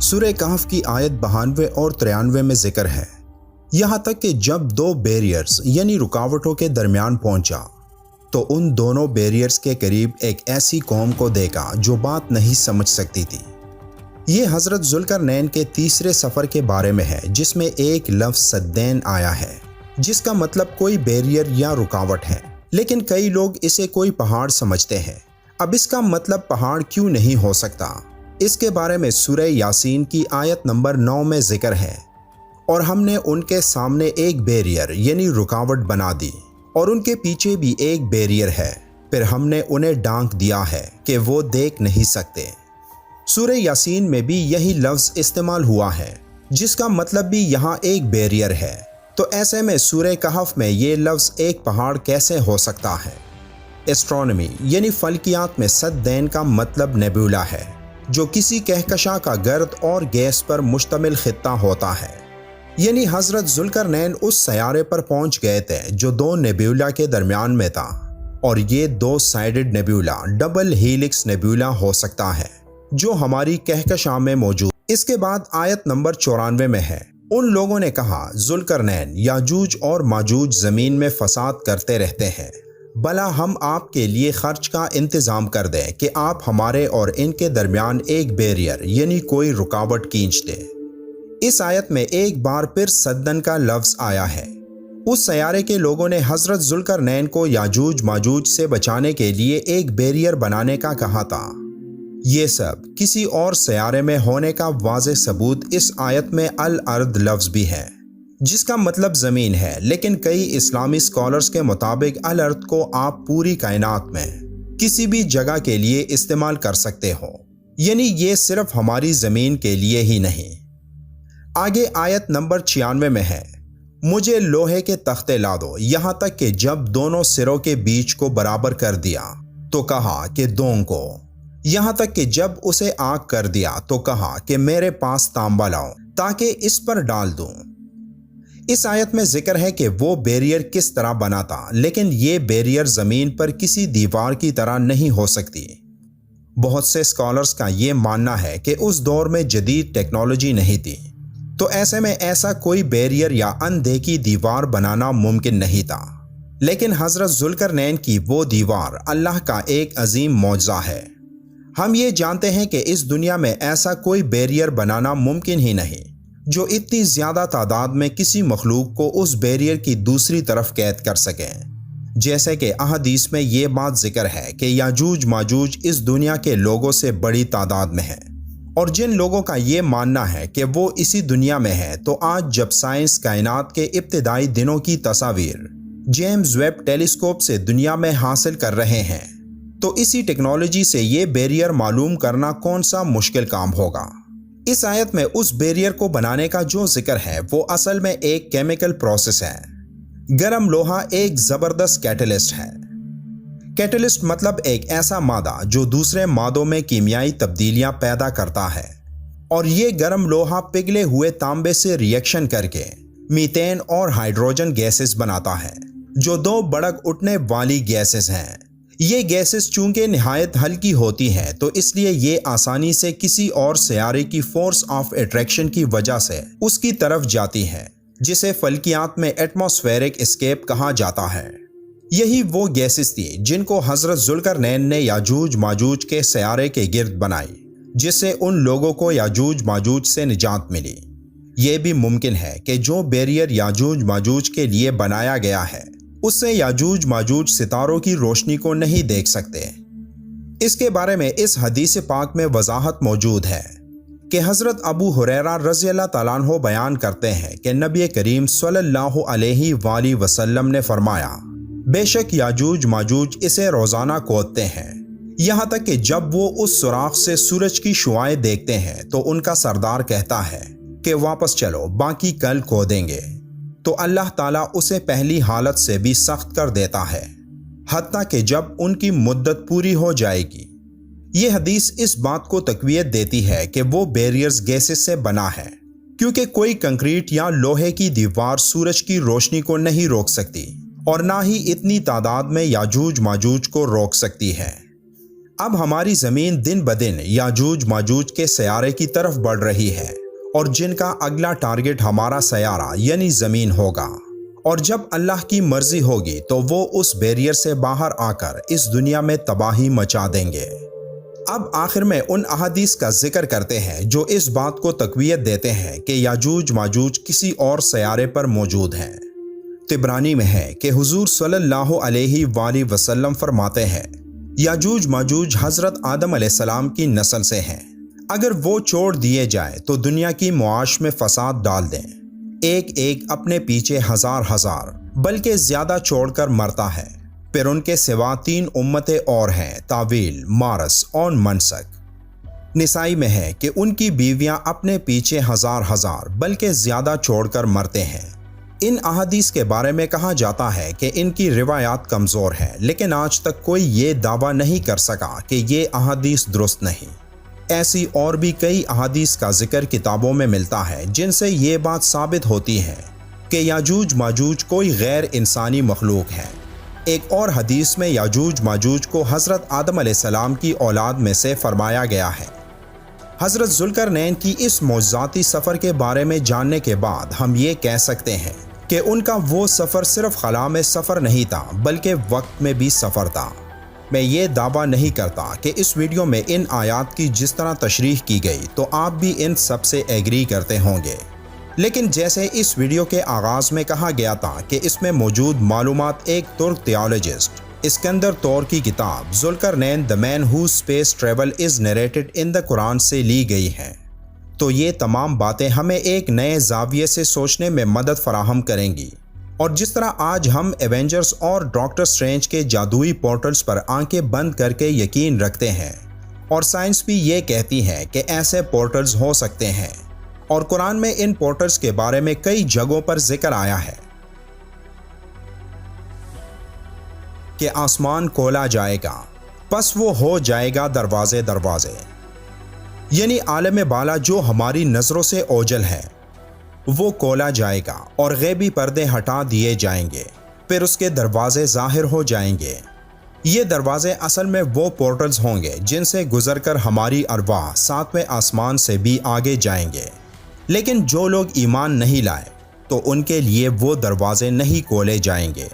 سورہ کہف کی آیت 92 اور 93 میں ذکر ہے، یہاں تک کہ جب دو بیریئرز یعنی رکاوٹوں کے درمیان پہنچا تو ان دونوں بیریئرز کے قریب ایک ایسی قوم کو دیکھا جو بات نہیں سمجھ سکتی تھی۔ یہ حضرت ذوالقرنین کے تیسرے سفر کے بارے میں ہے، جس میں ایک لفظ سدین آیا ہے جس کا مطلب کوئی بیریئر یا رکاوٹ ہے، لیکن کئی لوگ اسے کوئی پہاڑ سمجھتے ہیں۔ اب اس کا مطلب پہاڑ کیوں نہیں ہو سکتا؟ اس کے بارے میں سورہ یاسین کی آیت نمبر 9 میں ذکر ہے، اور ہم نے ان کے سامنے ایک بیریئر یعنی رکاوٹ بنا دی اور ان کے پیچھے بھی ایک بیریئر ہے، پھر ہم نے انہیں ڈھانک دیا ہے کہ وہ دیکھ نہیں سکتے۔ سورہ یاسین میں بھی یہی لفظ استعمال ہوا ہے، جس کا مطلب بھی یہاں ایک بیریئر ہے، تو ایسے میں سورہ کہف میں یہ لفظ ایک پہاڑ کیسے ہو سکتا ہے؟ ایسٹرونومی یعنی فلکیات میں سدین کا مطلب نیبولا ہے، جو کسی کہکشاں کا گرد اور گیس پر مشتمل خطہ ہوتا ہے۔ یعنی حضرت ذوالقرنین اس سیارے پر پہنچ گئے تھے جو دو نیبولا کے درمیان میں تھا، اور یہ دو sided nebula double helix nebula ہو سکتا ہے جو ہماری کہکشاں میں موجود۔ اس کے بعد آیت نمبر 94 میں ہے، ان لوگوں نے کہا ذوالقرنین یاجوج اور ماجوج زمین میں فساد کرتے رہتے ہیں، بھلا ہم آپ کے لیے خرچ کا انتظام کر دیں کہ آپ ہمارے اور ان کے درمیان ایک بیریئر یعنی کوئی رکاوٹ کھینچ دیں۔ اس آیت میں ایک بار پھر سدن کا لفظ آیا ہے۔ اس سیارے کے لوگوں نے حضرت ذوالقرنین کو یاجوج ماجوج سے بچانے کے لیے ایک بیریئر بنانے کا کہا تھا۔ یہ سب کسی اور سیارے میں ہونے کا واضح ثبوت اس آیت میں الارض لفظ بھی ہے، جس کا مطلب زمین ہے، لیکن کئی اسلامی اسکالرز کے مطابق الارض کو آپ پوری کائنات میں کسی بھی جگہ کے لیے استعمال کر سکتے ہو، یعنی یہ صرف ہماری زمین کے لیے ہی نہیں۔ آگے آیت نمبر 96 میں ہے، مجھے لوہے کے تختے لا دو، یہاں تک کہ جب دونوں سروں کے بیچ کو برابر کر دیا تو کہا کہ دونگ کو، یہاں تک کہ جب اسے آگ کر دیا تو کہا کہ میرے پاس تانبا لاؤ تاکہ اس پر ڈال دوں۔ اس آیت میں ذکر ہے کہ وہ بیریئر کس طرح بنا تھا، لیکن یہ بیریئر زمین پر کسی دیوار کی طرح نہیں ہو سکتی۔ بہت سے اسکالرز کا یہ ماننا ہے کہ اس دور میں جدید ٹیکنالوجی نہیں تھی، تو ایسے میں ایسا کوئی بیریئر یا اندیکھی دیوار بنانا ممکن نہیں تھا، لیکن حضرت ذوالقرنین کی وہ دیوار اللہ کا ایک عظیم معجزہ ہے۔ ہم یہ جانتے ہیں کہ اس دنیا میں ایسا کوئی بیریئر بنانا ممکن ہی نہیں جو اتنی زیادہ تعداد میں کسی مخلوق کو اس بیریئر کی دوسری طرف قید کر سکے، جیسے کہ احادیث میں یہ بات ذکر ہے کہ یاجوج ماجوج اس دنیا کے لوگوں سے بڑی تعداد میں ہیں، اور جن لوگوں کا یہ ماننا ہے کہ وہ اسی دنیا میں ہے، تو آج جب سائنس کائنات کے ابتدائی دنوں کی تصاویر جیمز ویب ٹیلیسکوپ سے دنیا میں حاصل کر رہے ہیں، تو اسی ٹیکنالوجی سے یہ بیریئر معلوم کرنا کون سا مشکل کام ہوگا۔ اس آیت میں اس بیریئر کو بنانے کا جو ذکر ہے وہ اصل میں ایک کیمیکل پروسیس ہے۔ گرم لوہا ایک زبردست کیٹلسٹ ہے۔ کیٹلسٹ مطلب ایک ایسا مادہ جو دوسرے مادوں میں کیمیائی تبدیلیاں پیدا کرتا ہے، اور یہ گرم لوہا پگھلے ہوئے تانبے سے ریئیکشن کر کے میتین اور ہائیڈروجن گیسز بناتا ہے، جو دو بڑک اٹھنے والی گیسز ہیں۔ یہ گیسز چونکہ نہایت ہلکی ہوتی ہیں، تو اس لیے یہ آسانی سے کسی اور سیارے کی فورس آف اٹریکشن کی وجہ سے اس کی طرف جاتی ہیں، جسے فلکیات میں ایٹماسفیرک اسکیپ کہا جاتا ہے۔ یہی وہ گیسز تھی جن کو حضرت ذوالقرنین نے یاجوج ماجوج کے سیارے کے گرد بنائی، جس سے ان لوگوں کو یاجوج ماجوج سے نجات ملی۔ یہ بھی ممکن ہے کہ جو بیریئر یاجوج ماجوج کے لیے بنایا گیا ہے، اس سے یاجوج ماجوج ستاروں کی روشنی کو نہیں دیکھ سکتے۔ اس کے بارے میں اس حدیث پاک میں وضاحت موجود ہے کہ حضرت ابو ہریرہ رضی اللہ تعالیٰ عنہ بیان کرتے ہیں کہ نبی کریم صلی اللہ علیہ وآلہ وسلم نے فرمایا، بے شک یاجوج ماجوج اسے روزانہ کودتے ہیں، یہاں تک کہ جب وہ اس سوراخ سے سورج کی شعاعیں دیکھتے ہیں تو ان کا سردار کہتا ہے کہ واپس چلو، باقی کل کودیں گے، تو اللہ تعالیٰ اسے پہلی حالت سے بھی سخت کر دیتا ہے، حتیٰ کہ جب ان کی مدت پوری ہو جائے گی۔ یہ حدیث اس بات کو تقویت دیتی ہے کہ وہ بیریئرز گیسز سے بنا ہے، کیونکہ کوئی کنکریٹ یا لوہے کی دیوار سورج کی روشنی کو نہیں روک سکتی، اور نہ ہی اتنی تعداد میں یاجوج ماجوج کو روک سکتی ہے۔ اب ہماری زمین دن بدن یاجوج ماجوج کے سیارے کی طرف بڑھ رہی ہے اور جن کا اگلا ٹارگٹ ہمارا سیارہ یعنی زمین ہوگا، اور جب اللہ کی مرضی ہوگی تو وہ اس بیریئر سے باہر آ کر اس دنیا میں تباہی مچا دیں گے۔ اب آخر میں ان احادیث کا ذکر کرتے ہیں جو اس بات کو تقویت دیتے ہیں کہ یاجوج ماجوج کسی اور سیارے پر موجود ہیں۔ طبرانی میں ہے کہ حضور صلی اللہ علیہ وآلہ وسلم فرماتے ہیں، یاجوج ماجوج حضرت آدم علیہ السلام کی نسل سے ہیں، اگر وہ چھوڑ دیے جائیں تو دنیا کی معاش میں فساد ڈال دیں، ایک ایک اپنے پیچھے ہزار ہزار بلکہ زیادہ چھوڑ کر مرتا ہے، پھر ان کے سوا 3 امتیں اور ہیں، طاویل، مارس اور منسک۔ نسائی میں ہے کہ ان کی بیویاں اپنے پیچھے ہزار ہزار بلکہ زیادہ چھوڑ کر مرتے ہیں۔ ان احادیث کے بارے میں کہا جاتا ہے کہ ان کی روایات کمزور ہیں، لیکن آج تک کوئی یہ دعویٰ نہیں کر سکا کہ یہ احادیث درست نہیں۔ ایسی اور بھی کئی احادیث کا ذکر کتابوں میں ملتا ہے جن سے یہ بات ثابت ہوتی ہے کہ یاجوج ماجوج کوئی غیر انسانی مخلوق ہے۔ ایک اور حدیث میں یاجوج ماجوج کو حضرت آدم علیہ السلام کی اولاد میں سے فرمایا گیا ہے۔ حضرت ذوالقرنین کی اس معجزاتی سفر کے بارے میں جاننے کے بعد ہم یہ کہہ سکتے ہیں کہ ان کا وہ سفر صرف خلا میں سفر نہیں تھا بلکہ وقت میں بھی سفر تھا۔ میں یہ دعویٰ نہیں کرتا کہ اس ویڈیو میں ان آیات کی جس طرح تشریح کی گئی تو آپ بھی ان سب سے ایگری کرتے ہوں گے، لیکن جیسے اس ویڈیو کے آغاز میں کہا گیا تھا کہ اس میں موجود معلومات ایک ترک تھیولوجسٹ اسکندر تور کی کتاب ذوالقرنین دی مین ہو اسپیس ٹریول از نریٹڈ ان دی قرآن سے لی گئی ہیں، تو یہ تمام باتیں ہمیں ایک نئے زاویے سے سوچنے میں مدد فراہم کریں گی۔ اور جس طرح آج ہم ایونجرز اور ڈاکٹر سٹرینج کے جادوئی پورٹلز پر آنکھیں بند کر کے یقین رکھتے ہیں، اور سائنس بھی یہ کہتی ہے کہ ایسے پورٹلز ہو سکتے ہیں، اور قرآن میں ان پورٹلز کے بارے میں کئی جگہوں پر ذکر آیا ہے کہ آسمان کھولا جائے گا، پس وہ ہو جائے گا دروازے دروازے، یعنی عالم بالا جو ہماری نظروں سے اوجھل ہے وہ کھولا جائے گا اور غیبی پردے ہٹا دیے جائیں گے، پھر اس کے دروازے ظاہر ہو جائیں گے۔ یہ دروازے اصل میں وہ پورٹلز ہوں گے جن سے گزر کر ہماری ارواح 7ویں آسمان سے بھی آگے جائیں گے، لیکن جو لوگ ایمان نہیں لائے تو ان کے لیے وہ دروازے نہیں کھولے جائیں گے۔